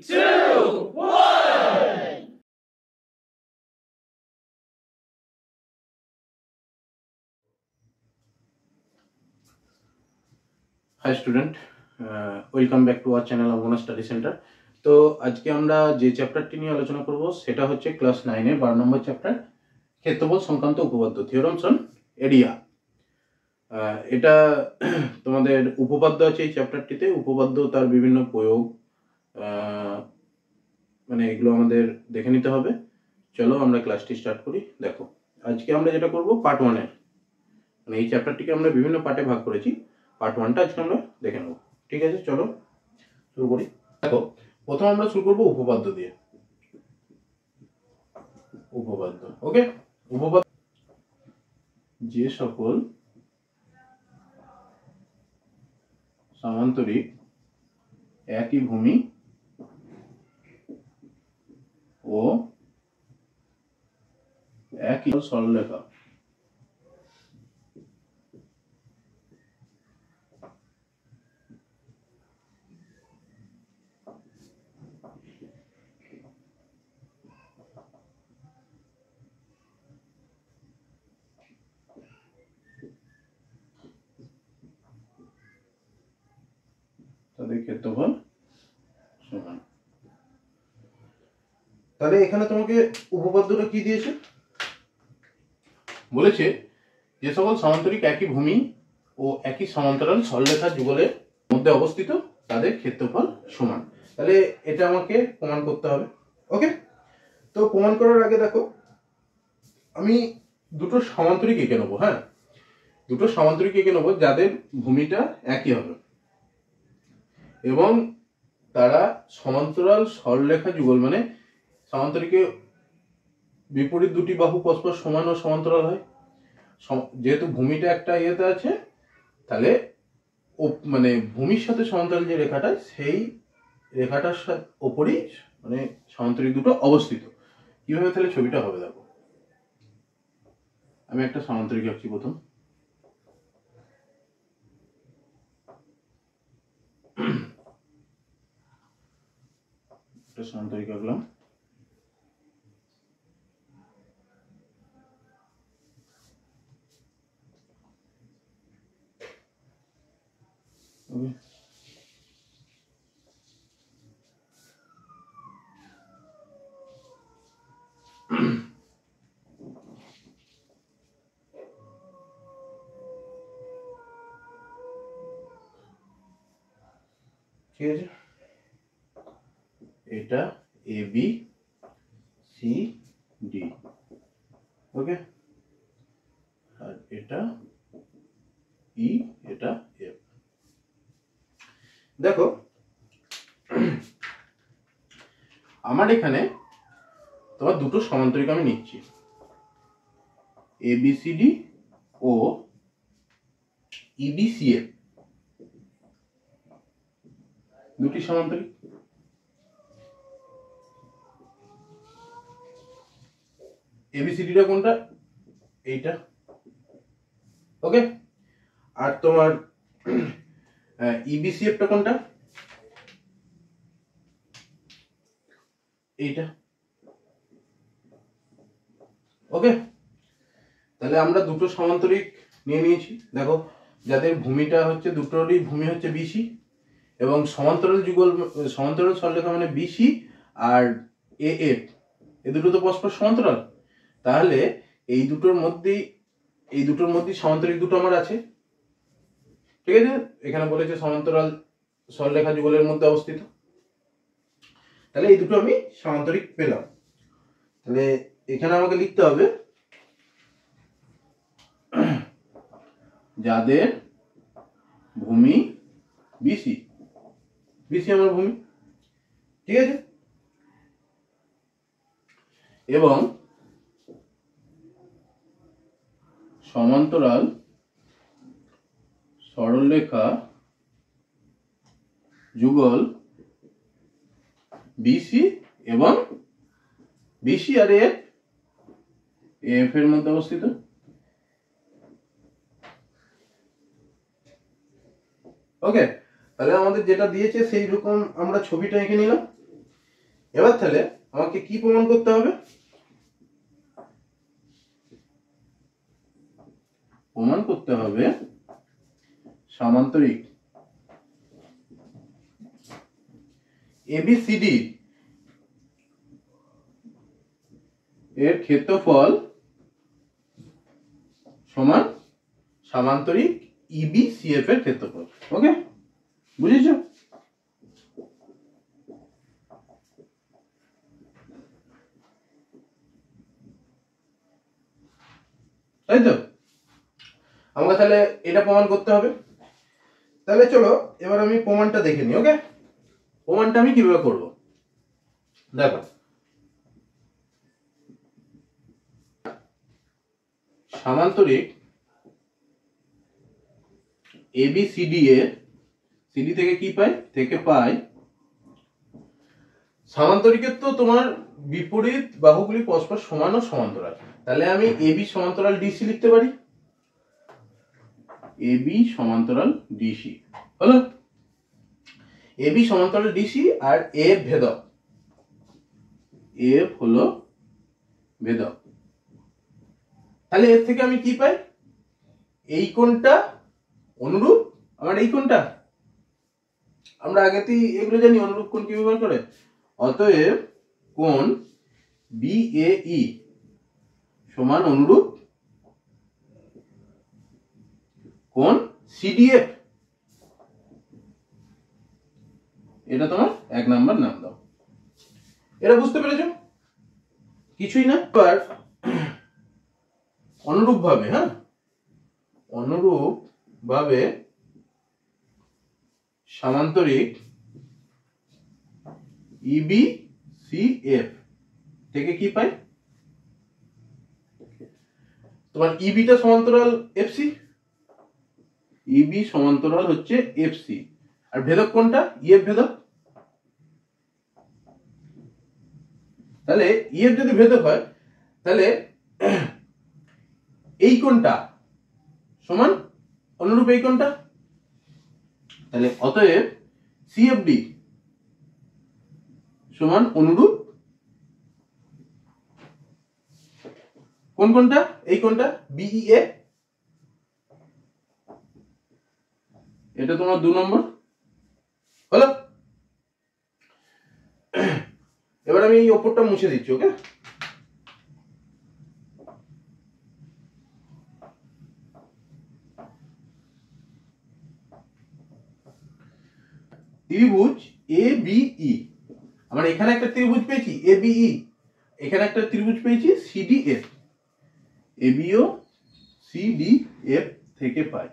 two, one. Hi student, welcome back to our channel Amona Study Center. তো আজকে আমরা যে চ্যাপ্টারটি নিয়ে আলোচনা করব সেটা হচ্ছে ক্লাস 9 এর 12 নম্বর চ্যাপ্টার ক্ষেত্রফল সংক্রান্ত উপপাদ্য থিওরামস অন এরিয়া। এটা তোমাদের উপপাদ্য আছে এই চ্যাপ্টারটিতে, উপপাদ্য তার বিভিন্ন প্রয়োগ মানে এগুলো আমাদের দেখে নিতে হবে। চলো আমরা ক্লাসটি স্টার্ট করি। দেখো আজকে আমরা যেটা করব পার্ট 1 এর, মানে এই চ্যাপ্টারটিকে আমরা বিভিন্ন পার্টে ভাগ করেছি। পার্ট 1টা আজকে আমরা দেখে নেব। ঠিক আছে, চলো শুরু করি। দেখো প্রথম আমরা শুরু করব উপপাদ্য দিয়ে। উপপাদ্য, ওকে। উপপাদ্য যে সকল সমান্তরিক একই ভূমি ও একই সরলরেখা তাদের ক্ষেত্রফল সমান। তাহলে এখানে তোমাকে উপপাদ্যটা কি দিয়েছে? বলেছে যে সকল সমান্তরিক একই ভূমি ও একই সমান্তরাল সরলরেখা যুগলের মধ্যে অবস্থিত তাদের ক্ষেত্রফল সমান। তাহলে এটা আমাকে প্রমাণ করতে হবে, ওকে। তো প্রমাণ করার আগে দেখো আমি দুটো সমান্তরিক এঁকে নেবো। হ্যাঁ, দুটো সমান্তরিক এঁকে নেবো যাদের ভূমিটা একই হবে এবং তারা সমান্তরাল সরলরেখা যুগল, মানে সমান্তরিকে বিপরীত দুটি বাহু পরস্পর সমান ও সমান্তরাল হয়। যেহেতু ভূমিটা একটা ইয়েতে আছে, তাহলে ও মানে ভূমির সাথে সমান্তরাল যে রেখাটা, সেই রেখাটার ওপরেই মানে সমান্তরিক দুটো অবস্থিত। কিভাবে তাহলে ছবিটা হবে দেখো। আমি একটা সমান্তরিক আঁকছি প্রথম। একটা সমান্তরিক আঁকলাম। ঠিক আছে, এটা এ বি সি ডি, ওকে। আর এটা ই, এটা এফ। দেখো আমার এখানে তোমার দুটো সমান্তরিক আমি নিচ্ছি, A B C D O E B C F, দুটি সমান্তরিক। এবিসিডিটা কোনটা? এইটা, ওকে। আর তোমার ইবিসিএফটা কোনটা? এইটা, ওকে। তাহলে আমরা দুটো সমান্তরিক নিয়ে নিয়েছি। দেখো যাদের ভূমিটা হচ্ছে, দুটোরই ভূমি হচ্ছে বিসি এবং সমান্তরাল যুগল, সমান্তরাল সরলরেখা মানে বিসি আর এ এফ, এই দুটো তো পরস্পর সমান্তরাল। তাহলে এই দুটোর মধ্যেই সমান্তরিক দুটো আমার আছে। ঠিক আছে, এখানে বলেছে সমান্তরাল সরলরেখা যুগলের মধ্যে অবস্থিত। তাহলে এই দুটো আমি সমান্তরিক পেলাম। তাহলে এখানে আমাকে লিখতে হবে যাদের ভূমি বিসি, বিসি আমার ভূমি, ঠিক আছে, এবং সমান্তরাল সরলরেখা যুগল বিসি এবং বিসি আর এফ এর মধ্যে অবস্থিত। ওকে, তাহলে আমাদের যেটা দিয়েছে সেই রকম আমরা ছবিটা এঁকে নিলাম। এবার তাহলে আমাকে কি প্রমাণ করতে হবে? প্রমাণ করতে হবে সামান্তরিক এবিসিডি এর ক্ষেত্রফল সমান সামান্তরিক ইবিসিএফ এর ক্ষেত্রফল। ওকে, বুঝেছো? তাই তো, আমাকে তাহলে এটা প্রমাণ করতে হবে। তাহলে চলো এবার আমি প্রমাণটা দেখে নিই। ওকে, প্রমাণটা আমি কিভাবে করব দেখো। সামান্তরিক এবিসিডি এর সিডি থেকে কি পাই? থেকে পাই সামান্তরিকের তো তোমার বিপরীত বাহুগুলি পরস্পর সমান ও সমান্তরাল। তাহলে আমি এবি সমান্তরাল ডিসি লিখতে পারি। এবি সমান্তরাল ডিসি হলো এবি সমান্তরাল ডিসি, আর এফ ভেদক, এফ হলো ভেদক। তাহলে এর থেকে আমি কি পাই? এই কোণটা অনুরূপ আমার এই কোণটা, আমরা আগেতেই এগুলো জানি অনুরূপ কোণ কি ব্যবহার করে। অতএব কোণ বিএই সমান অনুরূপ কোণ সিডিএফ। এটা তোমার 1 নাম্বার নাম দাও। এটা বুঝতে পেরেছো? কিছুই না। এবার অনুরূপ ভাবে, হ্যাঁ, অনুরূপ ভাবে সামান্তরিক ইবিসিএফ থেকে কি পাই? তোমার ইবিটা সমান্তরাল এফসি, ইবি সমান্তরাল হচ্ছে এফসি, আর ভেদক কোনটা? ইএফ ভেদক। তাহলে ইএফ যদি ভেদক হয় তাহলে এই কোণটা সমান অনুরূপ এই কোণটা। তাহলে অতএব সিএফডি সমান অনুরূপ কোন কোণটা? এই কোণটা বিইএ। এটা তোমার 2 নম্বর হলো। এবার আমি এই ওপরটা মুছে দিচ্ছি। ওকে, ত্রিভুজ এ বিই, আমরা এখানে একটা ত্রিভুজ পেয়েছি এ বিই, এখানে একটা ত্রিভুজ পেয়েছি সিডিএফ। এবিও সিডিএফ থেকে পাই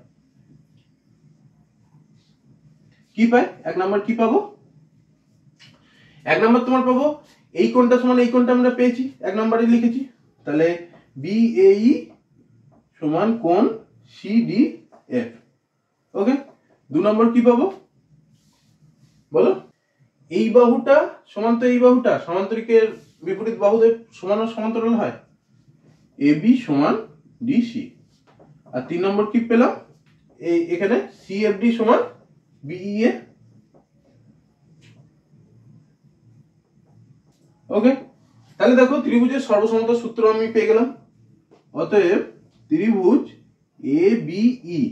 কি পাই? 1 নম্বর কি পাবো? 1 নম্বর তোমার পাবো এই কোণটা সমান এই কোণটা আমরা পেয়েছি, 1 নম্বরে লিখেছি। তাহলে বিএই সমান কোণ সিডিএফ। ওকে, 2 নম্বর কি পাবো বলো? এই বাহুটা সমান তো এই বাহুটা, সমান্তরিকের বিপরীত বাহুদের সমান ও সমান্তরাল হয়, এবি সমান ডিসি। আর 3 নম্বর কি পেলাম? এই এখানে সিএফডি সমান বিইএ। ওকে, তাহলে দেখো ত্রিভুজের সর্বসমতা সূত্র আমি পেয়ে গেলাম। অতএব ত্রিভুজ এ বিই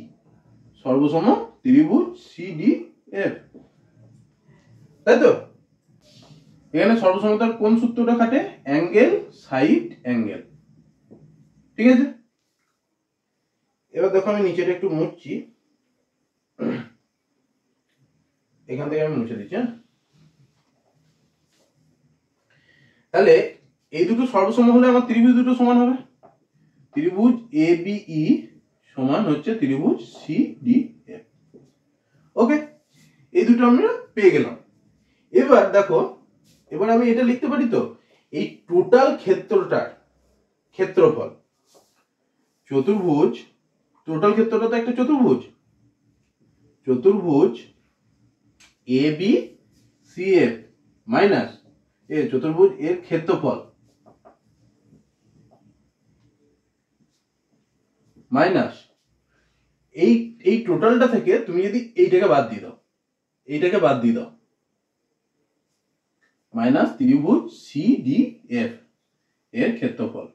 সর্বসম ত্রিভুজ সিডিএফ। তাই তো, এখানে সর্বসমতার কোন সূত্রটা খাটে? Angle side angle. ঠিক আছে, এবার দেখো আমি নিচেটা একটু মুছছি, এখান থেকে আমি মুছে দিচ্ছি। তাহলে এই দুটো সর্বসম হলে আমার ত্রিভুজ দুটো সমান হবে। ত্রিভুজ এ বিই সমান হচ্ছে ত্রিভুজ সিডিএফ। ওকে, এই দুটো আমরা পেয়ে গেলাম। এবার দেখো, এবার আমি এটা লিখতে পারি তো, এই টোটাল ক্ষেত্রটার ক্ষেত্রফল চতুর্ভুজ, টোটাল ক্ষেত্রটা তো একটা চতুর্ভুজ, চতুর্ভুজ A B C F minus এ চতুর্ভুজ এর ক্ষেত্রফল মাইনাস এই টোটালটা থেকে তুমি যদি এইটাকে বাদ দিয়ে দাও, এইটাকে বাদ দিয়ে দাও, মাইনাস ত্রিভুজ CDF এর ক্ষেত্রফল।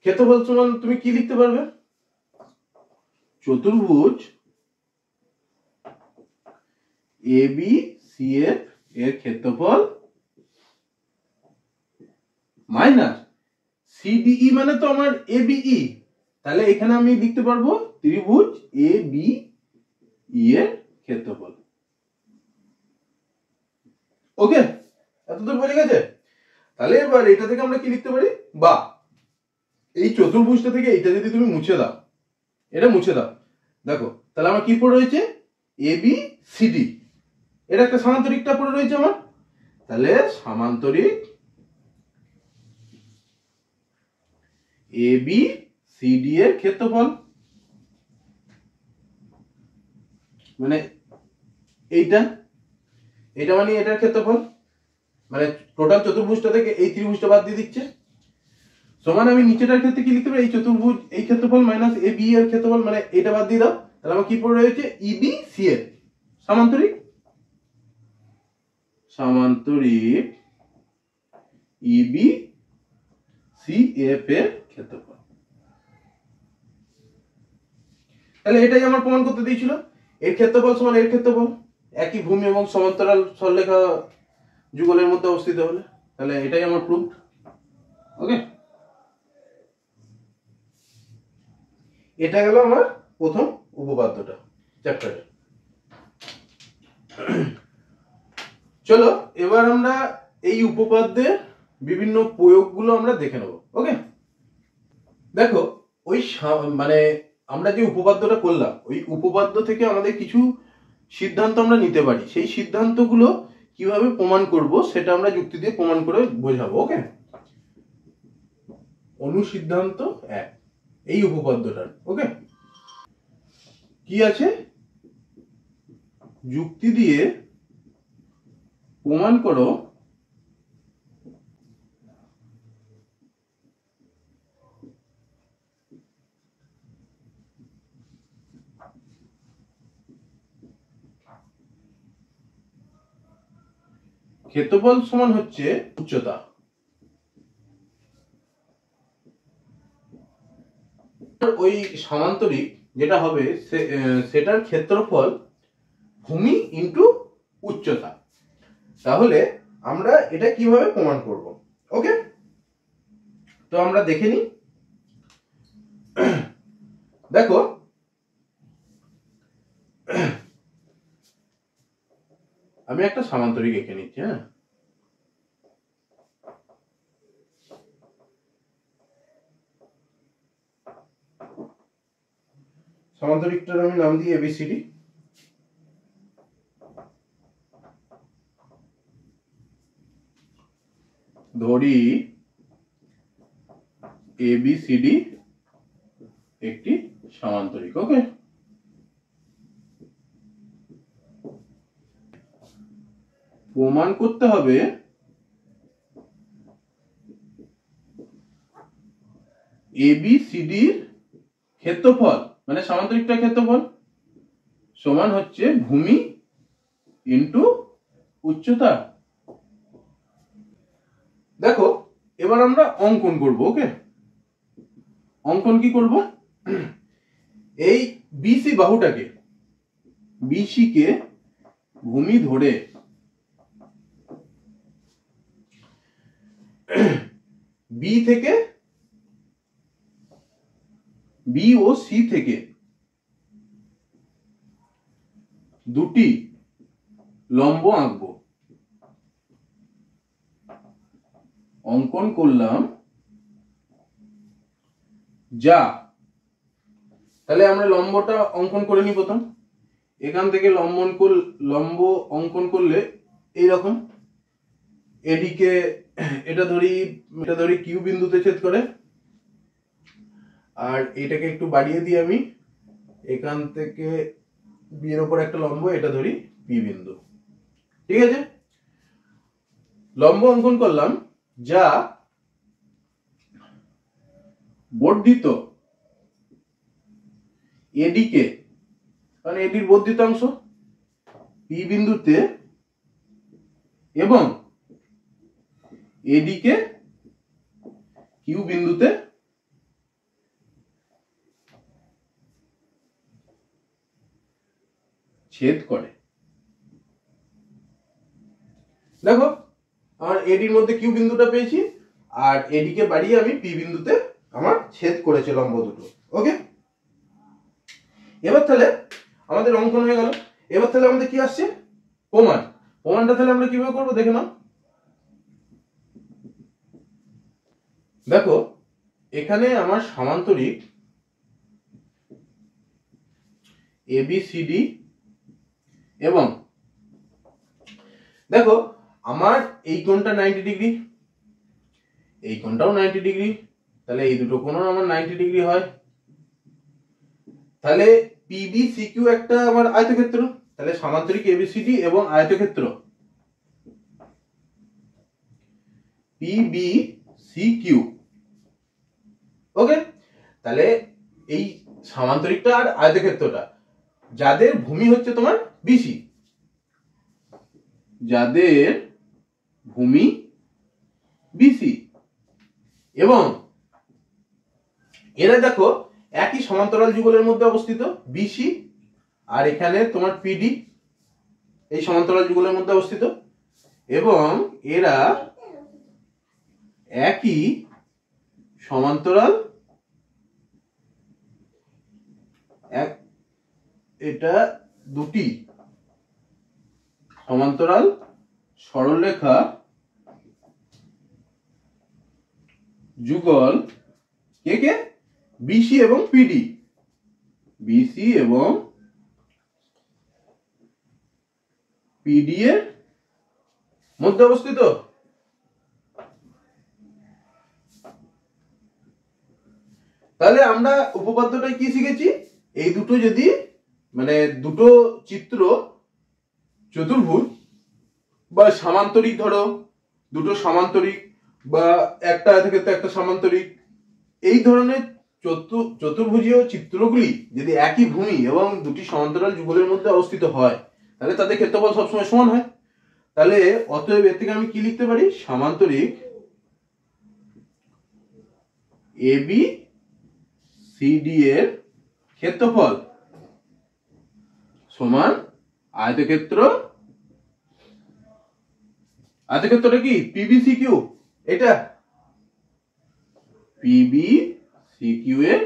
ক্ষেত্রফল সমান তুমি কি লিখতে পারবে? চতুর্ভুজ ABCF এর ক্ষেত্রফল মাইনাস CDE মানে তো আমার ABE, তাহলে এখানে আমি লিখতে পারবো ত্রিভুজ ABE এর ক্ষেত্রফল। ওকে, এতদূর বোঝা গেছে? তাহলে এবার এটা থেকে আমরা কি লিখতে পারি, বা এই চতুর্ভুজটা থেকে এটা যদি তুমি মুছে দাও, এটা মুছে দাও, দেখো তাহলে আমার কি পড়ে রয়েছে ABCD, এটা একটা সামান্তরিকটা পড়ে রয়েছে আমার, তাহলে সামান্তরিক ABCD এর ক্ষেত্রফল মানে এইটা, এটা মানে এটার ক্ষেত্রফল, মানে টোটাল চতুর্ভুজটা থেকে এই ত্রিভুজটা বাদ দিয়ে দিচ্ছে, সমান আমি নিচেটার ক্ষেত্রে কি লিখতে পারি, এই চতুর্ভুজ এই ক্ষেত্রফল মাইনাস AB এর ক্ষেত্রফল, মানে এটা বাদ দিয়ে দাও, তাহলে আমার কি পড়ে রয়েছে EBCF, সামান্তরিক EBCF এর ক্ষেত্রফল। তাহলে এটাই আমার প্রমাণ করতে দিয়েছিল, এর ক্ষেত্রফল সমান এর ক্ষেত্রফল, একই ভূমি এবং সমান্তরাল সরলরেখা যুগলের মধ্যে অবস্থিত হলে, তাহলে এটাই আমার প্রুফ। ওকে, এটা গেল আমার প্রথম উপপাদ্যটা চ্যাপ্টারে। চলো এবার আমরা এই উপপাদ্যের বিভিন্ন প্রয়োগগুলো আমরা দেখে নেব। ওকে, দেখো ওই মানে আমরা যে উপপাদ্যটা করলাম, ওই উপপাদ্য থেকে আমাদের কিছু সিদ্ধান্ত আমরা নিতে পারি, সেই সিদ্ধান্তগুলো কিভাবে প্রমাণ করব সেটা আমরা যুক্তি দিয়ে প্রমাণ করে বোঝাবো। ওকে, অনুসিদ্ধান্ত 1 এই উপপাদ্যটার। ওকে, কি আছে, যুক্তি দিয়ে প্রমাণ করো ক্ষেত্রফল সমান হচ্ছে উচ্চতা। ওই সমান্তরিক যেটা হবে সেটার ক্ষেত্রফল ভূমি ইন্টু উচ্চতা। তাহলে আমরা এটা কিভাবে প্রমাণ করব? ওকে, তো আমরা দেখে নিই। দেখো আমি একটা সামান্তরিক এঁকে নিচ্ছি। হ্যাঁ, সামান্তরিকটার আমি নাম দিই ABCD। ধরি ABCD একটি সামান্তরিক। ওকে, প্রমাণ করতে হবে ABCD এর ক্ষেত্রফল মানে সামান্তরিকটার ক্ষেত্রফল সমান হচ্ছে ভূমি ইন্টু উচ্চতা। দেখো এবার আমরা অঙ্কন করব। ওকে, অঙ্কন কি করব, এই BC বাহুটাকে, BC কে ভূমি ধরে B থেকে B ও C থেকে দুটি লম্ব আঁকবো। অঙ্কন করলাম যা, তাহলে আমরা লম্বটা অঙ্কন করে নিই প্রথম। এখান থেকে লম্ব অঙ্কন করলে এইরকম, এদিকে এটা ধরি কিউ বিন্দুতে ছেদ করে, আর এটাকে একটু বাড়িয়ে দিই আমি, এখান থেকে বিয়ের ওপর একটা লম্ব, এটা ধরি পি বিন্দু। ঠিক আছে, লম্ব অঙ্কন করলাম যা বর্ধিত এডিকে, মানে এটির বর্ধিত অংশ পি বিন্দুতে এবং এডি কে কিউ বিন্দুতে ছেদ করে। দেখো আমার এডির মধ্যে কিউ বিন্দুটা পেয়েছি, আর এডি কে বাড়িয়ে আমি পি বিন্দুতে আমার ছেদ করেছে লম্ব দুটো। ওকে, এবার তাহলে আমাদের অঙ্কন হয়ে গেল। এবার তাহলে আমাদের কি আসছে? প্রমাণ। প্রমাণটা তাহলে আমরা কিভাবে করবো দেখে নাও। দেখো এখানে আমার সমান্তরিক ABCD এবং দেখো আমার এই কোণটা 90 ডিগ্রি, এই কোণটাও 90 ডিগ্রি, তাহলে এই দুটো কোণ আমার 90 ডিগ্রি হয়। তাহলে PBCQ একটা আমার আয়তক্ষেত্র, তাহলে সমান্তরিক ABCD এবং আয়তক্ষেত্র PBCQ। ওকে, তাহলে এই সমান্তরিকটা আর আয়তক্ষেত্রটা যাদের ভূমি হচ্ছে তোমার BC, যাদের ভূমি BC এবং এরা দেখো একই সমান্তরাল যুগলের মধ্যে অবস্থিত, BC আর এখানে তোমার PD এই সমান্তরাল যুগলের মধ্যে অবস্থিত, এবং এরা একই সমান্তরাল এটা দুটি সমান্তরাল সরলরেখা যুগল কে কে BC এবং PD, BC এবং PD এর মধ্যে অবস্থিত। তাহলে আমরা উপপাদ্যটায় কি শিখেছি? এই দুটো যদি মানে দুটো চিত্র চতুর্ভুজ বা সামান্তরিক, ধরো দুটো সামান্তরিক বা একটা আয়তক্ষেত্র একটা সামান্তরিক, এই ধরনের চতুর্ভুজীয় চিত্রগুলি যদি একই ভূমি এবং দুটি সমান্তরাল যুগলের মধ্যে অবস্থিত হয় তাহলে তাদের ক্ষেত্রফল সবসময় সমান হয়। তাহলে অতএব এর থেকে আমি কি লিখতে পারি? সমান্তরিক ABCD এর ক্ষেত্রফল সমান আয়তক্ষেত্র, আয়তক্ষেত্রটা কি PBCQ, এটা PBCQ এর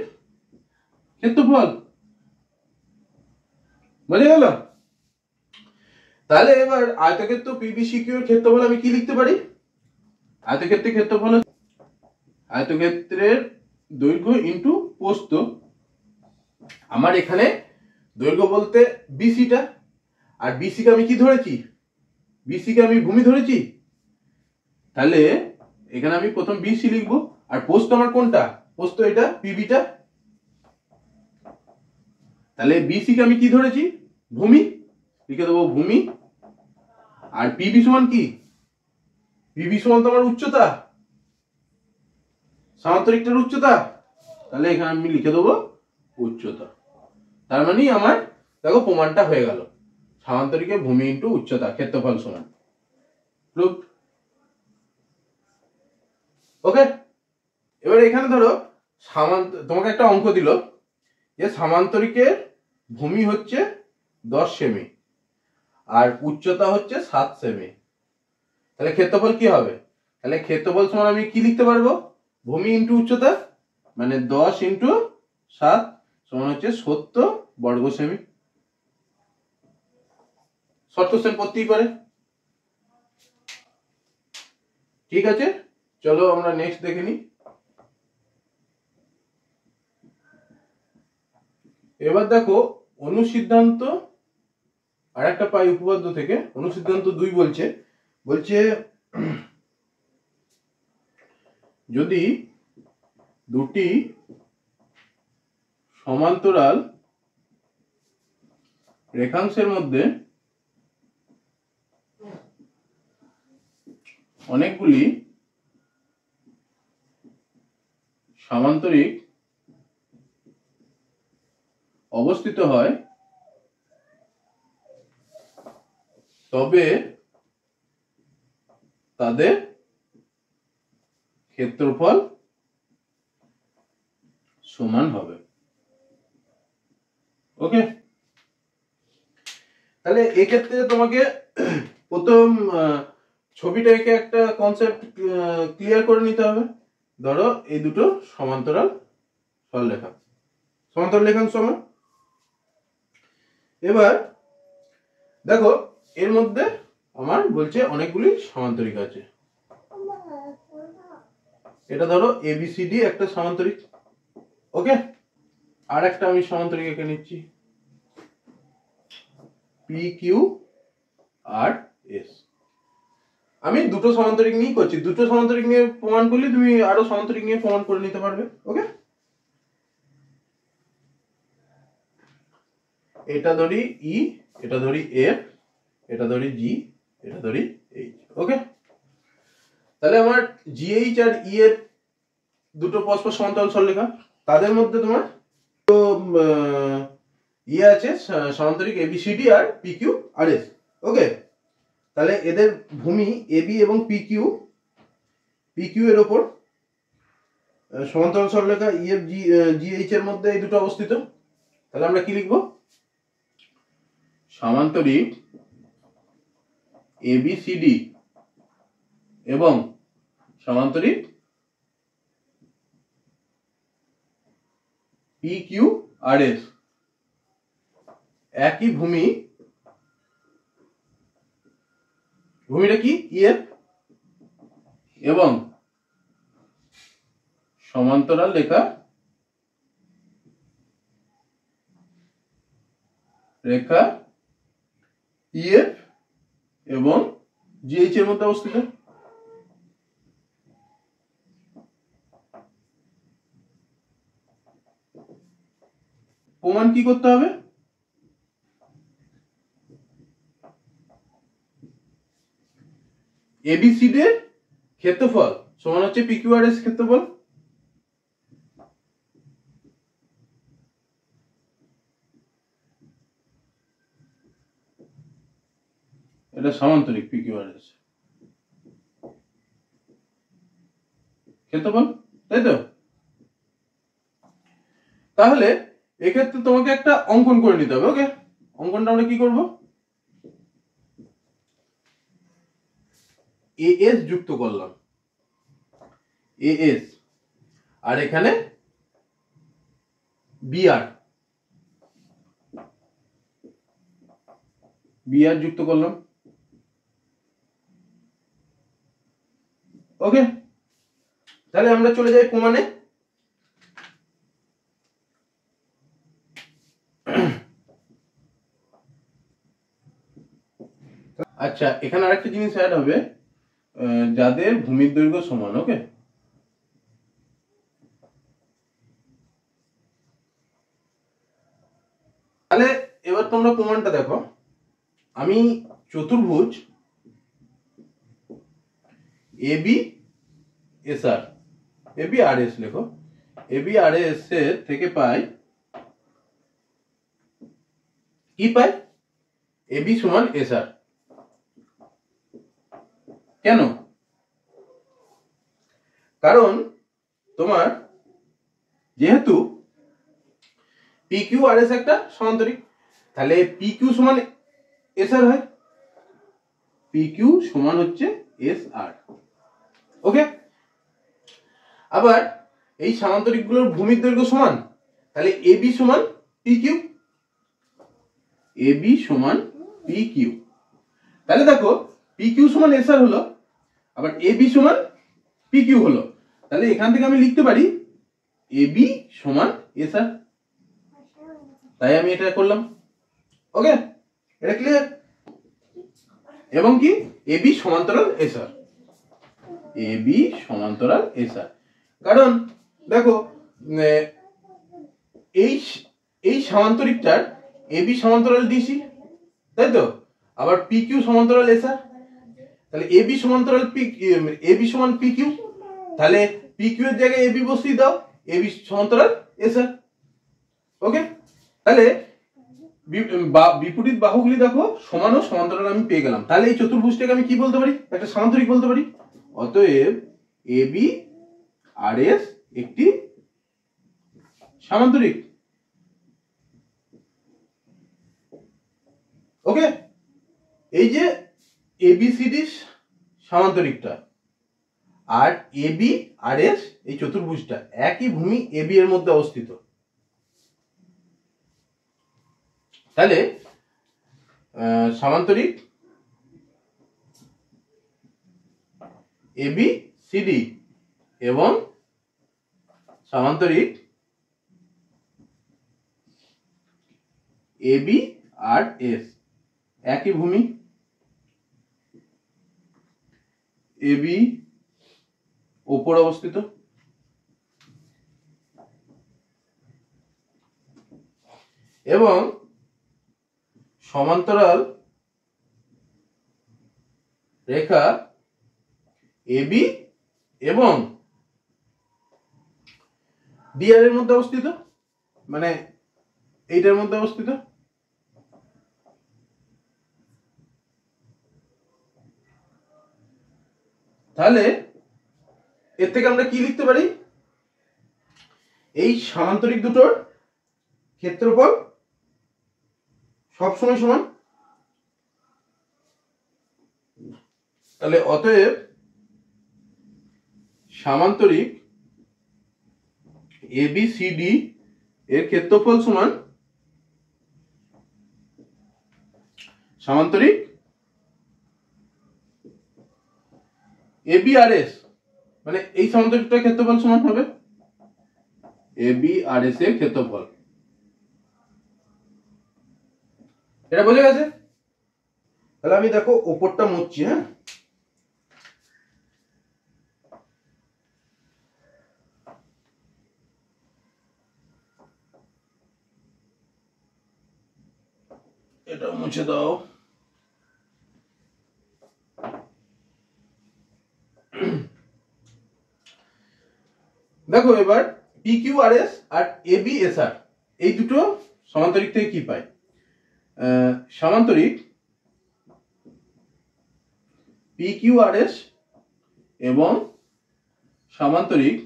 ক্ষেত্রফল। বুঝে গেল? তাহলে এবার আয়তক্ষেত্র PBCQ এর ক্ষেত্রফল আমি কি লিখতে পারি? আয়তক্ষেত্রের ক্ষেত্রফল আয়তক্ষেত্রের দৈর্ঘ্য ইনটু প্রস্থ। আমার এখানে দৈর্ঘ্য বলতে BCটা, আর BC কে আমি কি ধরেছি? BC কে আমি ভূমি ধরেছি, তাহলে এখানে আমি প্রথম BC লিখবো। আর প্রস্থ আমার কোনটা? প্রস্থ এটা PBটা, তাহলে BC কে আমি কি ধরেছি? ভূমি, লিখে দেবো ভূমি। আর PB সমান কি? PB সমান তোমার উচ্চতা, সমান্তরিকটার উচ্চতা, তাহলে এখানে আমি লিখে দেবো উচ্চতা। তার মানে আমার দেখো প্রমাণটা হয়ে গেল, সমান্তরিকে ভূমি ইনটু উচ্চতা ক্ষেত্রফল সমান প্রুফ। ওকে, এবার এখানে ধরো তোমাকে একটা অঙ্ক দিল যে সমান্তরিকের ভূমি হচ্ছে 10 সেমি আর উচ্চতা হচ্ছে 7 সেমি, তাহলে ক্ষেত্রফল কি হবে? তাহলে ক্ষেত্রফল সমান আমি কি লিখতে পারবো? ভূমি ইনটু উচ্চতা, মানে 10 ইনটু 7 সমান হচ্ছে 70 বর্গ সেমি। শর্ট কোশ্চেন করতেই পারে। ঠিক আছে, চলো আমরা নেক্সট দেখে নিই। এবার দেখো অনুসিদ্ধান্ত আর একটা পাই উপপাদ্য থেকে, অনুসিদ্ধান্ত 2 বলছে যদি দুটি সমান্তরাল রেখাংশের মধ্যে অনেকগুলি সমান্তরিক অবস্থিত হয় তবে তাদের ক্ষেত্রফল সমান হবে। ওকে, তাহলে এক্ষেত্রে তোমাকে প্রথম ছবিটাকে একটা কনসেপ্ট ক্লিয়ার করে নিতে হবে। ধরো এই দুটো সমান্তরাল সরলরেখা, সমান্তরাল রেখাংশ সমান। এবার দেখো এর মধ্যে আমার বলছে অনেকগুলি সমান্তরিক আছে। এটা ধরো এবিসিডি একটা সমান্তরিক। ওকে, আর একটা আমি সমান্তরিক এঁকে নিচ্ছি, পি কিউ আর এস। আমি দুটো সমান্তরিক নিয়ে করছি, দুটো সমান্তরিক নিয়ে প্রমাণ করলে তুমি আরো সমান্তরিক নিয়ে প্রমাণ করে নিতে পারবে। ওকে, এটা ধরি ই, এটা ধরি এফ, এটা ধরি জি, এটা ধরি এইচ। ওকে, তাহলে আমার জিএইচ আর ই এর দুটো পরস্পর সমান্তরাল সরলরেখা, তাদের মধ্যে তোমার ইয়ে আছে সমান্তরিক এবিসিডি আর পি কিউ আর এস। ওকে, তাহলে এদের ভূমি এবি এবং পি কিউ এর ওপর সমান্তরাল সরলরেখা ইএফ জিএইচ এর মধ্যে এই দুটো অবস্থিত। তাহলে আমরা কি লিখব? সমান্তরিক এবিসিডি এবং সমান্তরিক পি কিউ আর এস একই ভূমি, ভূমিটা কি ইএফ, এবং সমান্তরাল রেখা ইএফ এবং জিএইচ এর মধ্যে অবস্থিত। প্রমাণ কি করতে হবে? এবিসিডি এর ক্ষেত্রফল সমান হচ্ছে পি কিউ আর এস ক্ষেত্রফল। এটা সমান্তরিক পি কিউ আর এস ক্ষেত্রফল, তাই তো? তাহলে এক্ষেত্রে তোমাকে একটা অঙ্কন করে নিতে হবে। ওকে, অঙ্কনটা আমরা কি করব? এএস যুক্ত করলাম, এএস, আর এখানে বিআর, বিআর যুক্ত করলাম। ওকে, তাহলে আমরা চলে যাই প্রমাণে। আচ্ছা, এখানে আরেকটা জিনিস অ্যাড হবে, যাদের ভূমির দৈর্ঘ্য সমান। ওকে, তাহলে এবার তোমরা প্রমাণটা দেখো। আমি চতুর্ভুজ এবি এস আর, এবি আর এস লেখো, এবি আর এস এর থেকে পাই কি পাই? এবি সমান এস আর। কেন? কারণ তোমার যেহেতু পি কিউ আর এস একটা সমান্তরিক, তাহলে পি কিউ সমান এস আর হয়, পি কিউ সমান হচ্ছে এস আর। ওকে, আবার এই সমান্তরিক গুলোর ভূমির দৈর্ঘ্য সমান, তাহলে এবি সমান পি কিউ, এবি সমান পি কিউ। তাহলে দেখো পি কিউ সমান এস আর হলো, আবার এবি সমান পি কিউ হলো। তাহলে এখান থেকে আমি লিখতে পারি এবি সমান এস আর। তাই আমি এটা করলাম। ওকে, এটা ক্লিয়ার? এবং কি এবি সমান্তরাল এস আর, এবি সমান্তরাল এস আর। কারণ দেখো এই সমান্তরিকটার এবি সমান্তরাল ডিসি, তাই তো? আবার পি কিউ সমান্তরাল এস আর, তাহলে এবি সমান্তরাল এবি সমান পি কিউ, তাহলে পি কিউ এর জায়গায় এবি বসিয়ে দাও, এবি সমান্তরাল এস আর। ওকে, তাহলে বিপরীত বাহুগুলি দেখো সমান ও সমান্তরাল আমি পেয়ে গেলাম। তাহলে এই চতুর্ভুজটাকে আমি কি বলতে পারি? একটা সামান্তরিক বলতে পারি। অতএব এবি আর এস একটি সামান্তরিক। ওকে, এই যে এবিসিডি সামান্তরিকটা আর এবি আর এস এই চতুর্ভুজটা একই ভূমি এবি এর মধ্যে অবস্থিত। তাহলে সামান্তরিক এবি সিডি এবং সামান্তরিক এবি আর এস একই ভূমি। এবি উপর অবস্থিত এবং সমান্তরাল রেখা এবি এবং ডিআর এর মধ্যে অবস্থিত, মানে এইটার মধ্যে অবস্থিত। তাহলে এর থেকে আমরা কি লিখতে পারি? এই সামান্তরিক দুটোর ক্ষেত্রফল সবসময় সমান। তাহলে অতএব সামান্তরিক এবিসিডি এর ক্ষেত্রফল সমান সামান্তরিক এবি আর এস, মানে এই সামান্তরিকটার ক্ষেত্রফল সমান হবে এবি আর এস এর ক্ষেত্রফল। এটা বোঝা গেছে? তাহলে আমি দেখো ওপরটা মুছছি। হ্যাঁ, এটা মুছে দাও। দেখো এবার পি কিউ আর এস আর এবি এস আর এই দুটো সমান্তরিক থেকে কি পাই? সমান্তরিক পি কিউ আর এস এবং সমান্তরিক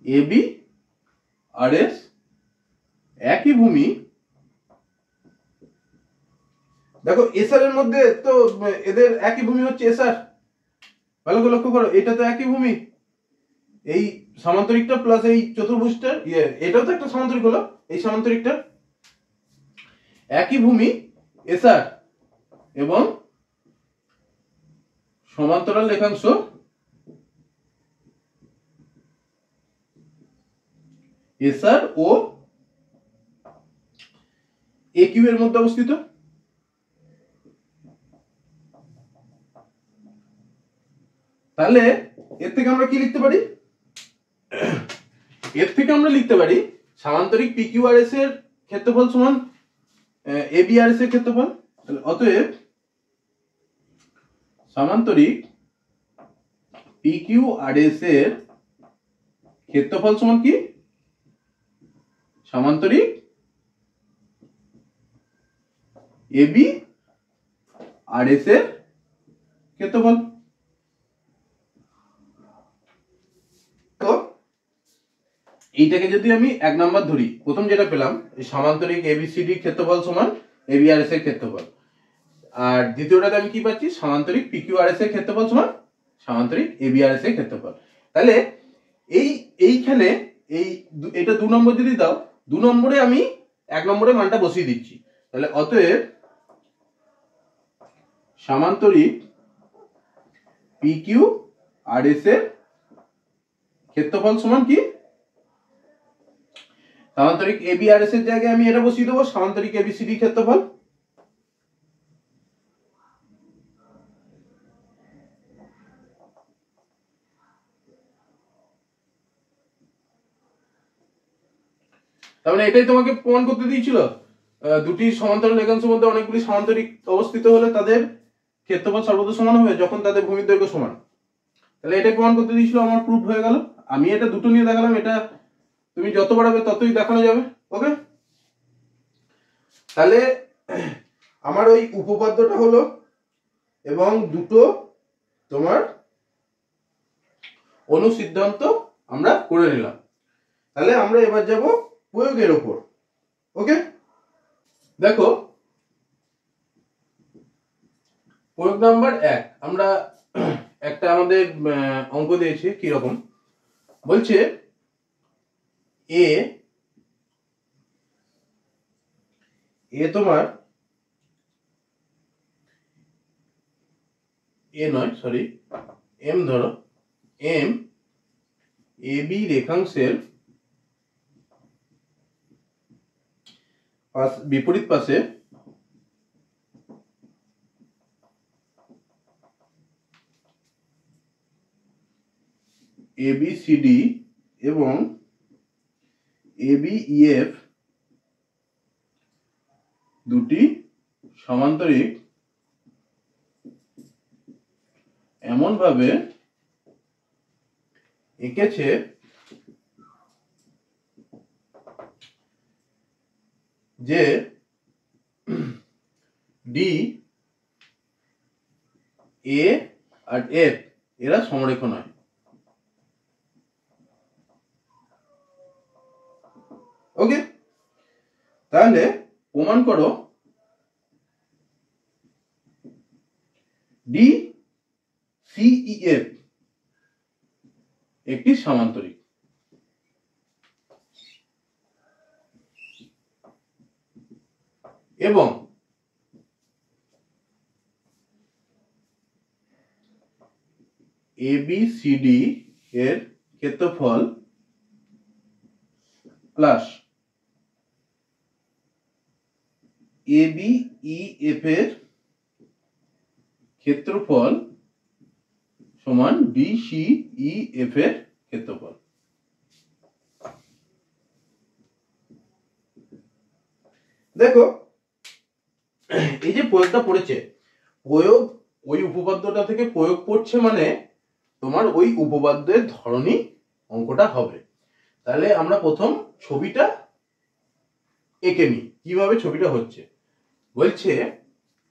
এবি আর এস একই ভূমি। দেখো এসআর এর মধ্যে তো এদের একই ভূমি হচ্ছে এসআর। ভালো করে লক্ষ্য করো, এটা তো একই ভূমি। এই সামান্তরিকটা প্লাস এই চতুর্ভুজটা, এটাও তো একটা সামান্তরিক হলো। এই সামান্তরিকটা একই ভূমি এসআর এবং সমান্তরাল রেখাংশ এসআর ও এ কিউ এর মধ্যে অবস্থিত। তাহলে এর থেকে আমরা কি লিখতে পারি? এর থেকে আমরা লিখতে পারি সামান্তরিক পি কিউ আর এস এর ক্ষেত্রফল সমান এবি আর এস এর ক্ষেত্রফল। তাহলে অতএব সামান্তরিক পি কিউ আর এস এর ক্ষেত্রফল সমান কি? সামান্তরিক এবি আর এস এর ক্ষেত্রফল। তো এইটাকে যদি আমি এক নাম্বার ধরি, প্রথম যেটা পেলাম এই সামান্তরিক এবিসিডি ক্ষেত্রফল সমান এবি আর এস এর ক্ষেত্রফল, আর দ্বিতীয়টাতে আমি কি পাচ্ছি? সামান্তরিক পি কিউ আর এস এর ক্ষেত্রফল সমান সামান্তরিক এবি আর এস এর ক্ষেত্রফল। তাহলে এইখানে এটা 2 নম্বর যদি দাও, 2 নম্বরে আমি 1 নম্বরে মানটা বসিয়ে দিচ্ছি। তাহলে অতএব সামান্তরিক পি কিউ আর এস এর ক্ষেত্রফল সমান কি? সামান্তরিক এবি আর এস এর জায়গায় আমি এটা বসিয়ে দেবো সামান্তরিক এবিসিডি ক্ষেত্রফল। তার মানে এটাই তোমাকে প্রমাণ করতে দিয়েছিল, দুটি সমান্তরাল রেখাংশের মধ্যে অনেকগুলি সামান্তরিক অবস্থিত হলে তাদের ক্ষেত্রফল সর্বদা সমান হবে যখন তাদের ভূমির দৈর্ঘ্য সমান। তাহলে এটাই প্রমাণ করতে দিয়েছিল, আমার প্রুফ হয়ে গেল। আমি এটা দুটো নিয়ে দেখালাম, এটা তুমি যত বাড়াবে ততই দেখানো যাবে। ওকে, তাহলে আমার ওই উপপাদ্যটা হলো এবং দুটো তোমার অনুসিদ্ধান্ত আমরা করে নিলাম। তাহলে আমরা এবার যাব প্রয়োগের ওপর। ওকে, দেখো প্রয়োগ নাম্বার 1 আমরা একটা আমাদের অঙ্ক দিয়েছে কি রকম, বলছে তোমার এম ধরো, এম এ বি রেখাংশের বিপরীত পাশে ABCD এবং ABEF দুটি সমান্তরিক এমন ভাবে এঁকেছে যে ডি এ আর এফ এরা সমরেখ নয়। ওকে, তাহলে প্রমাণ করো ডি সিইএফ একটি সমান্তরিক। এবং ABCD এর ক্ষেত্রফল প্লাস ABEF এর ক্ষেত্রফল সমান DCEF এর ক্ষেত্রফল। দেখো এই যে প্রয়োগটা পড়েছে, প্রয়োগ ওই উপপাদ্যটা থেকে প্রয়োগ পড়ছে মানে তোমার ওই উপপাদ্যের ধরনই অঙ্কটা হবে। তাহলে আমরা প্রথম ছবিটা এঁকে নিই। কিভাবে ছবিটা হচ্ছে, বলছে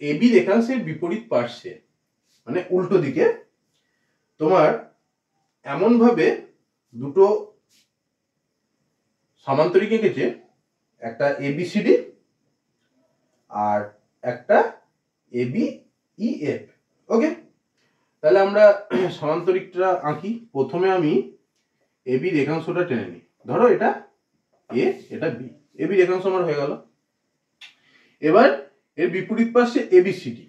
এবি রেখাংশের বিপরীত পার্শ্বে মানে উল্টো দিকে তোমার এমন ভাবে দুটো সমান্তরিক এঁকেছে, একটা ABCD আর একটা ABEF। ওকে, তাহলে আমরা সমান্তরিকটা আঁকি। প্রথমে আমি এবি রেখাংশটা টেনে নিই, ধরো এটা এ এটা বি, এবি রেখাংশ আমার হয়ে গেল। এবার এর বিপরীত পাশে ABCD,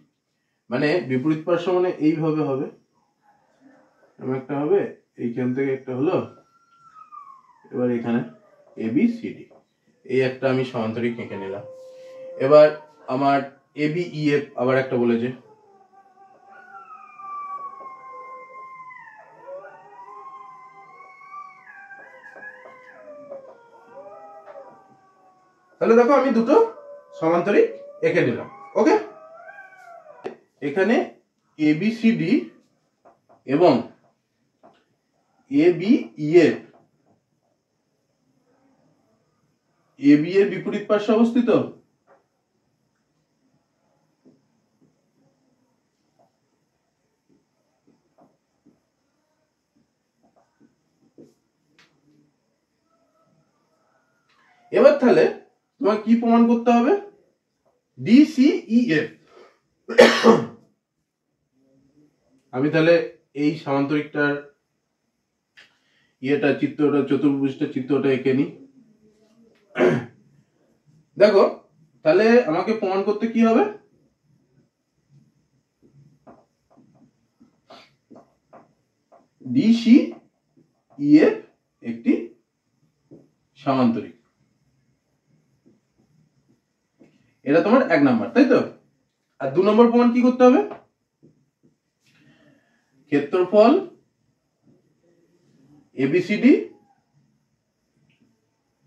মানে বিপরীত পার্শ্ব মানে এইভাবে হবে, একটা হবে এইখান থেকে একটা হলো, এবার এখানে ABCD এই একটা আমি সমান্তরিক এঁকে নিলাম। এবার আমার ABEF আবার একটা বলেছে, তাহলে দেখো আমি দুটো সমান্তরিক এঁকে নিলাম। ওকে, এখানে ABCD এবং ABEF AB এর বিপরীত পার্শ্বে অবস্থিত। এবার তাহলে তোমার কি প্রমাণ করতে হবে, DCEF। আমি তাহলে এই সমান্তরিকটার চিত্রটা চতুর্ভুজটা চিত্রটা এঁকে নিই। দেখো তাহলে আমাকে প্রমাণ করতে কি হবে, DCEF একটি সমান্তরিক। এটা তোমার 1 নাম্বার, তাই তো? আর 2 নম্বর প্রমাণ কি করতে হবে, ক্ষেত্রফল ABCD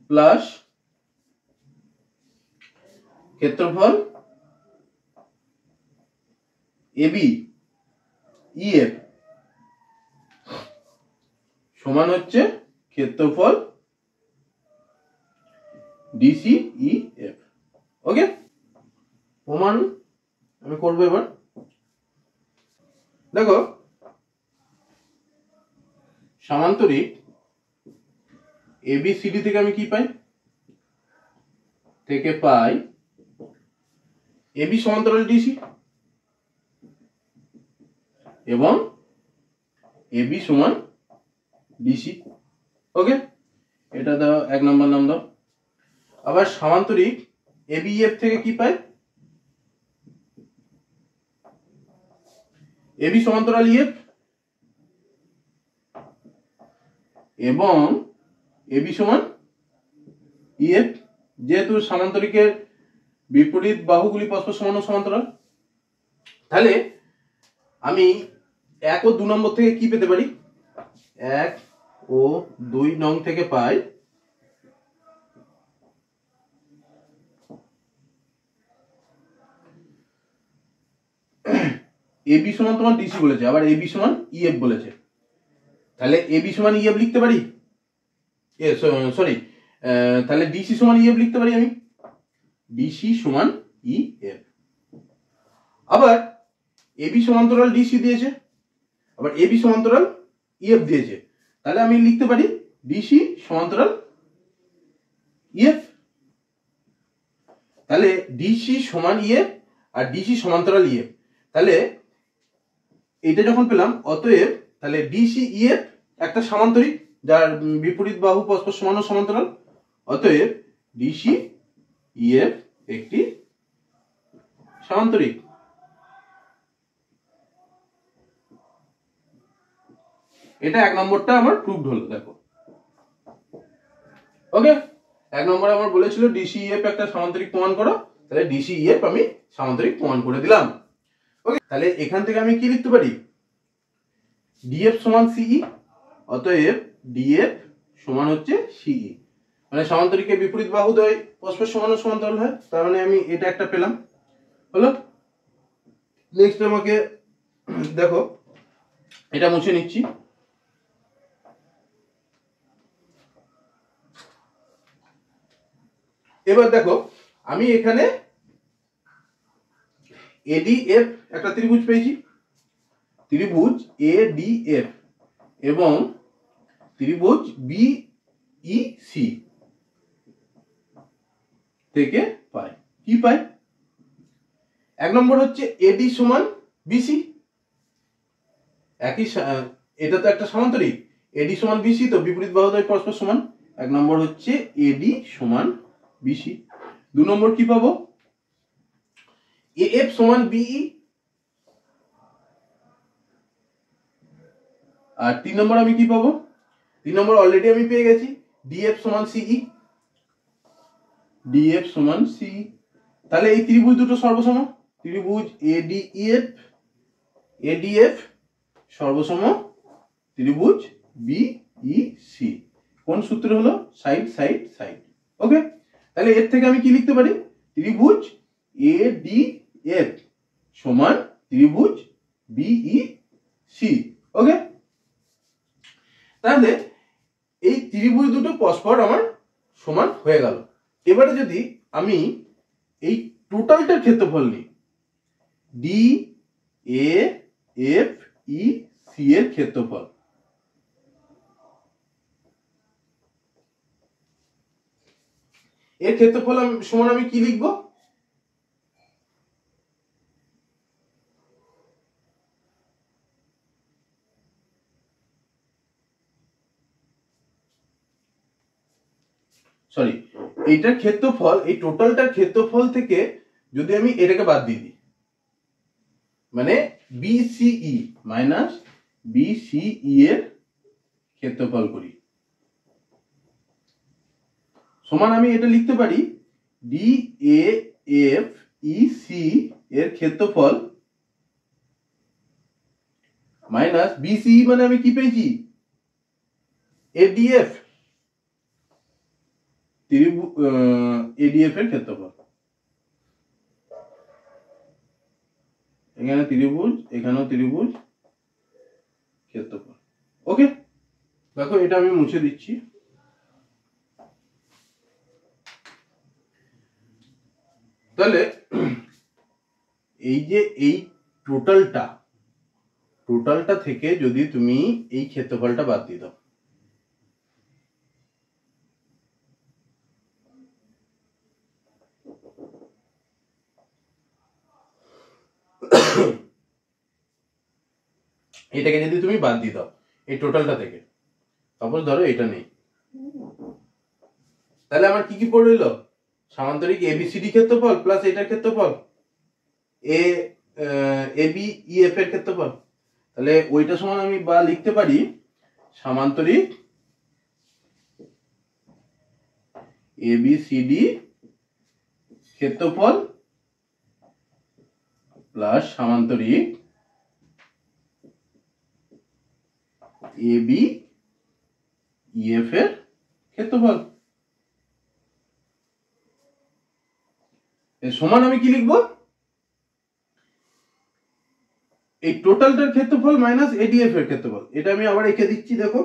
প্লাস ক্ষেত্রফল ABEF সমান হচ্ছে ক্ষেত্রফল ডিসি ই এফ। ওকে, প্রমাণ আমি করবো এবার। দেখো, সামান্তরিক এবিসিডি থেকে আমি কি পাই, থেকে পাই এবি সমান্তরাল ডিসি এবং এবি সমান ডিসি। ওকে, এটা দাও 1 নম্বর নাম দাও। আবার সামান্তরিক এবি এফ থেকে কি পাই, এবি সমান্তরাল ইএফ এবং এবি সমান ইএফ। যেহেতু সামান্তরিকের বিপরীত বাহুগুলি পরস্পর সমান ও সমান্তরাল, তাহলে আমি 1 ও 2 নম্বর থেকে কি পেতে পারি, 1 ও 2 নং থেকে পাই এবি সমান তোমার ডিসি বলেছে, আবার এবি সমান ইএফ বলেছে, তাহলে এবি সমান ইএফ লিখতে পারি, সরি, তাহলে ডিসি সমান ইএফ লিখতে পারি আমি, ডিসি সমান ইএফ। আবার এবি সমান্তরাল ডিসি দিয়েছে, আবার এবি সমান্তরাল ইএফ দিয়েছে, তাহলে আমি লিখতে পারি ডিসি সমান্তরাল ইএফ। তাহলে ডিসি সমান ইএফ আর ডিসি সমান্তরাল ইএফ, তাহলে এটা যখন পেলাম, অতএব তাহলে ডিসি ইএফ একটা সামান্তরিক যার বিপরীত বাহু পরস্পর সমান ও সমান্তরাল, অতএব ডিসি ইএফ একটি সামান্তরিক। এটা 1 নম্বরটা আমার প্রুভড হলো। দেখো, ওকে, 1 নম্বরে আমার বলেছিল ডিসি ইএফ একটা সামান্তরিক প্রমাণ করো, তাহলে ডিসি ইএফ আমি সামান্তরিক প্রমাণ করে দিলাম। ওকে, তাহলে এখান থেকে আমি কি লিখতে পারি, ডিএফ সমান সিই, অতএব ডিএফ সমান হচ্ছে সিই, মানে সামান্তরিকের বিপরীত বাহুদ্বয় পরস্পর সমান ও সমান্তরাল হয়, তার মানে আমি এটা একটা পেলাম। হলো, নেক্সট আমাকে দেখো, এটা মুছে নিচ্ছি। এবার দেখো, আমি এখানে এডিএফ একটা ত্রিভুজ পেয়েছি, ত্রিভুজ এডিএফ এবং ত্রিভুজ বিইসি থেকে পাই কি পাই, 1 নম্বর হচ্ছে এডি সমান বিসি, একই, এটা তো একটা সামান্তরিক, এডি সমান বিসি, তো বিপরীত বাহুদ্বয় পরস্পর সমান, 1 নম্বর হচ্ছে এডি সমান বিসি। 2 নম্বর কি পাবো, এএফ সমান বিই, আর 3 নম্বর আমি কি পাবো, 3 নম্বর অলরেডি আমি পেয়ে গেছি, ডিএফ সমান সিই, ডিএফ সমান সিই। তাহলে এই ত্রিভুজ দুটো সর্বসম, ত্রিভুজ এডিএফ এডিএফ সর্বসম ত্রিভুজ বিইসি। কোন সূত্র হলো, সাইড সাইড সাইড। ওকে, তাহলে এর থেকে আমি কি লিখতে পারি, ত্রিভুজ এডিএফ সমান ত্রিভুজ বিইসি। ওকে, তাহলে এই ত্রিভুজ দুটো পরস্পর আমার সমান হয়ে গেল। এবারে যদি আমি এই টোটালটার ক্ষেত্রফল নিই, D A F E C এর ক্ষেত্রফল, এর ক্ষেত্রফল সমান আমি কি লিখবো, সরি, এইটার ক্ষেত্রফল, এই টোটালটার ক্ষেত্রফল থেকে যদি আমি এটাকে বাদ দিয়ে দিই, মানে বিসিই মাইনাস বিসিই এর ক্ষেত্রফল করি, সমান আমি এটা লিখতে পারি D A F E C এর ক্ষেত্রফল মাইনাস বিসিই, মানে আমি কি পেয়েছি, এডিএফ, এডিএফ এর ক্ষেত্রফল, এখানে ত্রিভুজ, এখানেও ত্রিভুজ, ক্ষেত্রফল। ওকে, দেখো এটা আমি মুছে দিচ্ছি। তাহলে এই যে এই টোটালটা থেকে যদি তুমি এই ক্ষেত্রফলটা বাদ দিয়ে দাও, এটাকে যদি তুমি বাদ দিয়ে দাও এই টোটালটা থেকে, সাপোজ ধরো এটা নেই, তাহলে আমার কি কি পড়ে রইল? সামান্তরিক এবিসিডি ক্ষেত্রফল প্লাস এটার ক্ষেত্রফল, এবি ইএফ এর ক্ষেত্রফল। তাহলে ওইটা সমান আমি বা লিখতে পারি সামান্তরিক এবিসিডি ক্ষেত্রফল প্লাস সামান্তরিক এবি ইএফ এর ক্ষেত্রফল। সমান আমি কি লিখবো? এই টোটালটার ক্ষেত্রফল মাইনাস এডিএফ এর ক্ষেত্রফল। এটা আমি আবার এঁকে দিচ্ছি, দেখো।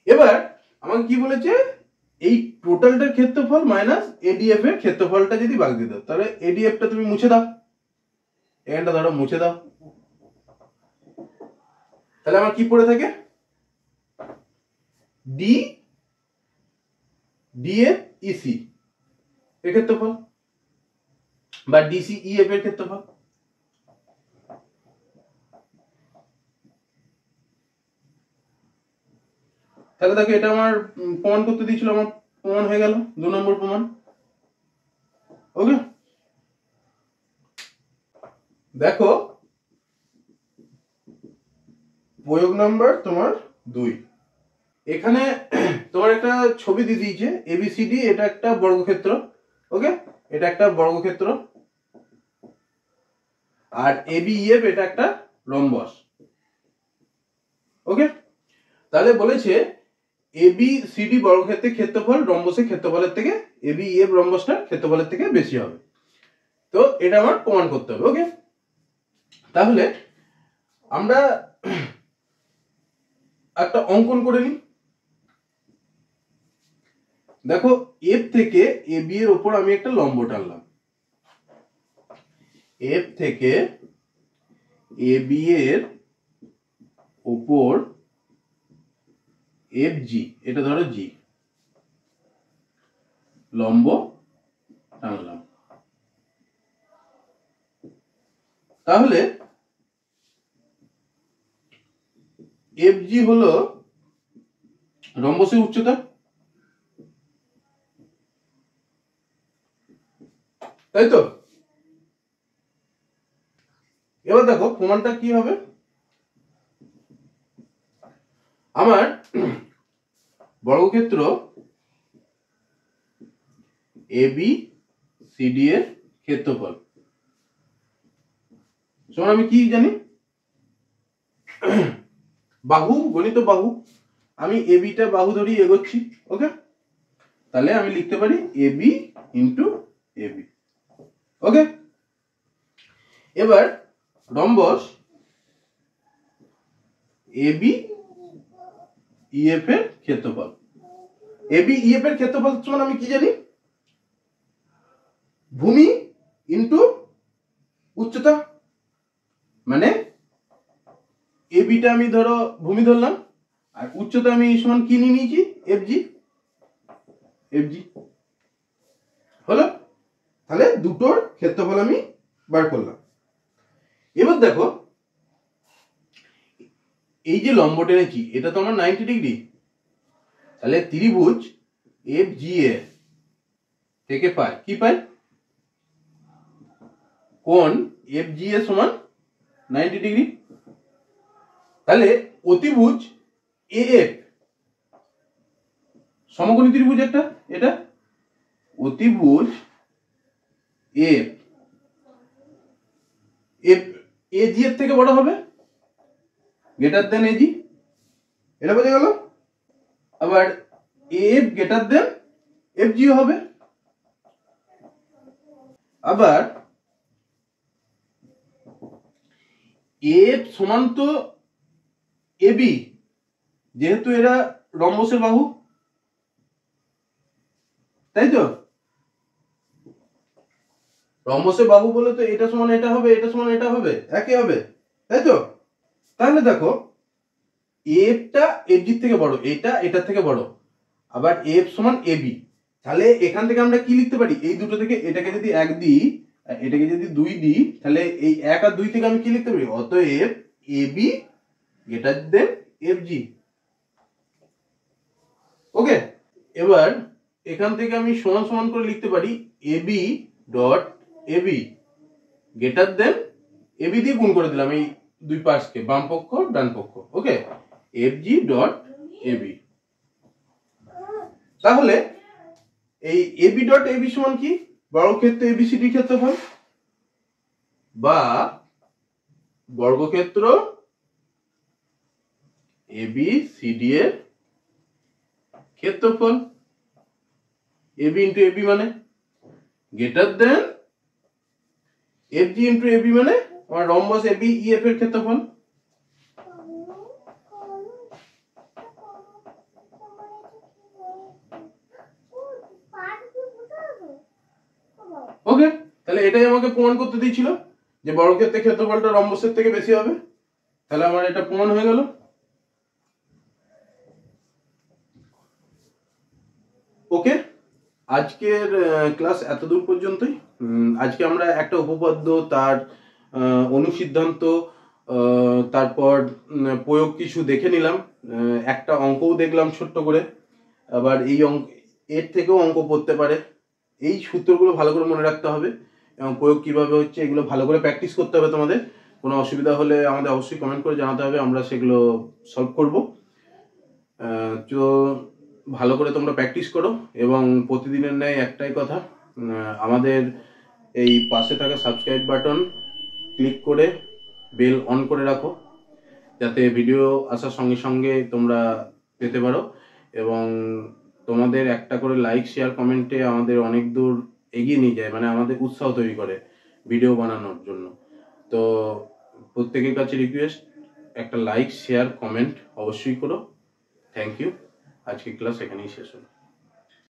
এবার আমাকে কি বলেছে? এই টোটালটার ক্ষেত্রফল মাইনাস এডিএফ এর ক্ষেত্রফলটা যদি ভাগ দিয়ে দাও, তাহলে এডিএফটা তুমি মুছে দাও, এখানটা ধরো মুছে দাও, তাহলে আমার কি পড়ে থাকে? ডি ডিএফ ইসি এর ক্ষেত্রফল বা ডিসি ইএফ এর ক্ষেত্রফল। তাহলে দেখো এটা আমার প্রমাণ করতে দিয়েছিল, আমার প্রমাণ হয়ে গেল, 2 নম্বর প্রমাণ। ওকে, দেখো প্রয়োগ নাম্বার তোমার 2। এখানে তোমার একটা ছবি দিয়ে দিয়েছে এবিসিডি, এটা একটা বর্গক্ষেত্র। ওকে, এটা একটা বর্গক্ষেত্র, আর এবিইএফ এটা একটা রম্বস। ওকে, তাহলে বলেছে এবিসিডি বর্গক্ষেত্রের ক্ষেত্রফল রম্বসের ক্ষেত্রফলের থেকে, এবিইএফ রম্বসটার ক্ষেত্রফলের থেকে বেশি হবে। তো এটা আমার প্রমাণ করতে হবে। ওকে, তাহলে আমরা একটা অঙ্কন করে নিই। দেখো, এফ থেকে এবি এর উপর আমি একটা লম্ব টানলাম, এফ থেকে এবি এর উপর এফ জি, এটা ধরো জি, লম্ব টানলাম। তাহলে এফ জি হলো রম্বসের উচ্চতা, তাই তো? এবার দেখো প্রমাণটা কি হবে। আমার বর্গক্ষেত্র এবি সিডি এর ক্ষেত্রফল সমান, আমি কি জানি? বাহু গণিত বাহু, আমি এবিটা বাহু ধরি এগোচ্ছি। ওকে, তাহলে আমি লিখতে পারি এবি ইন্টু এবি। ওকে, এবার রম্বস এবি ইএফ এর ক্ষেত্রফল, এবি ইএফ এর ক্ষেত্রফল সমান আমি কি জানি? ভূমি ইন্টু উচ্চতা। মানে এবিটা আমি ধরো ভূমি ধরলাম, আর উচ্চতা আমি সমান কি নিয়ে নিয়েছি? এফজি। এফজি হলো, তাহলে দুটোর ক্ষেত্রফল আমি বার করলাম। এবার দেখো, এই যে লম্ব টেনেছি এটা তো আমার 90 ডিগ্রি, তাহলে ত্রিভুজ এফ জি এর থেকে পাই কি পাই? কোণ এফ জি এর সমান 90 ডিগ্রি। তাহলে অতিভুজ এ এফ, সমকোণী ত্রিভুজ একটা, এটা অতিভুজ এফ, এফ এ জি এর থেকে বড় হবে, গ্রেটার দেন এজি, এটা বোঝা গেল। আবার F greater than F G হবে। আবার এফ সমান তো এবি, যেহেতু এরা রম্বসের বাহু, তাই তো? রম্বসে বাহু বলে তো এটা সমান এটা হবে, এটা সমান এটা হবে, একই হবে, তাই তো? তাহলে দেখো এফটা এফজি থেকে বড়, এটা এটার থেকে বড়, আবার এফ সমান এবি। তাহলে এখান থেকে আমরা কি লিখতে পারি, এই দুটো থেকে এটাকে যদি 1 দিই, এটাকে যদি 2 দিই, তাহলে এই 1 আর 2 থেকে আমি কি লিখতে পারি, অতএব AB greater than FG. Okay, এবার এখান থেকে আমি সমান সমান করে লিখতে পারি AB dot AB greater than, AB দিয়ে গুণ করে দিলাম এই দুই পাশকে, বাম পক্ষ ডান পক্ষ। ওকে, এফজি ডট এবি। তাহলে এই এবি ডট এবি সমান কি, বর্গক্ষেত্র এবিসিডি ক্ষেত্রফল বা বর্গক্ষেত্র এবিসিডি এর ক্ষেত্রফল। এবি ইন্টু এবি মানে greater than FG into AB মানে আমার রম্বস এবি ইএফ এর ক্ষেত্রফল। ওকে, তাহলে এটাই আমাকে প্রমাণ করতে দিয়েছিল যে বর্গক্ষেত্রের ক্ষেত্রফলটা রম্বসের থেকে বেশি হবে। তাহলে আমার এটা প্রমাণ হয়ে গেল। ওকে, আজকের ক্লাস এতদূর পর্যন্তই। আজকে আমরা একটা উপপাদ্য, তার অনুসিদ্ধান্ত, তারপর প্রয়োগ কিছু দেখে নিলাম, একটা অঙ্কও দেখলাম ছোট্ট করে। আবার এই অঙ্ক, এর থেকেও অঙ্ক পড়তে পারে। এই সূত্রগুলো ভালো করে মনে রাখতে হবে এবং প্রয়োগ কিভাবে হচ্ছে এগুলো ভালো করে প্র্যাকটিস করতে হবে তোমাদের। কোনো অসুবিধা হলে আমাদের অবশ্যই কমেন্ট করে জানাতে হবে, আমরা সেগুলো সলভ করব। তো ভালো করে তোমরা প্র্যাকটিস করো এবং প্রতিদিনের ন্যায় একটাই কথা, আমাদের এই পাশে থাকা সাবস্ক্রাইব বাটন ক্লিক করে বেল অন করে রাখো, যাতে ভিডিও আসার সঙ্গে সঙ্গে তোমরা পেতে পারো। এবং তোমাদের একটা করে লাইক শেয়ার কমেন্টে আমাদের অনেক দূর এগিয়ে নিয়ে যায়, মানে আমাদের উৎসাহ তৈরি করে ভিডিও বানানোর জন্য। তো প্রত্যেকের কাছে রিকোয়েস্ট, একটা লাইক শেয়ার কমেন্ট অবশ্যই করো। Thank you. আজকের ক্লাস এখানেই শেষ হলো।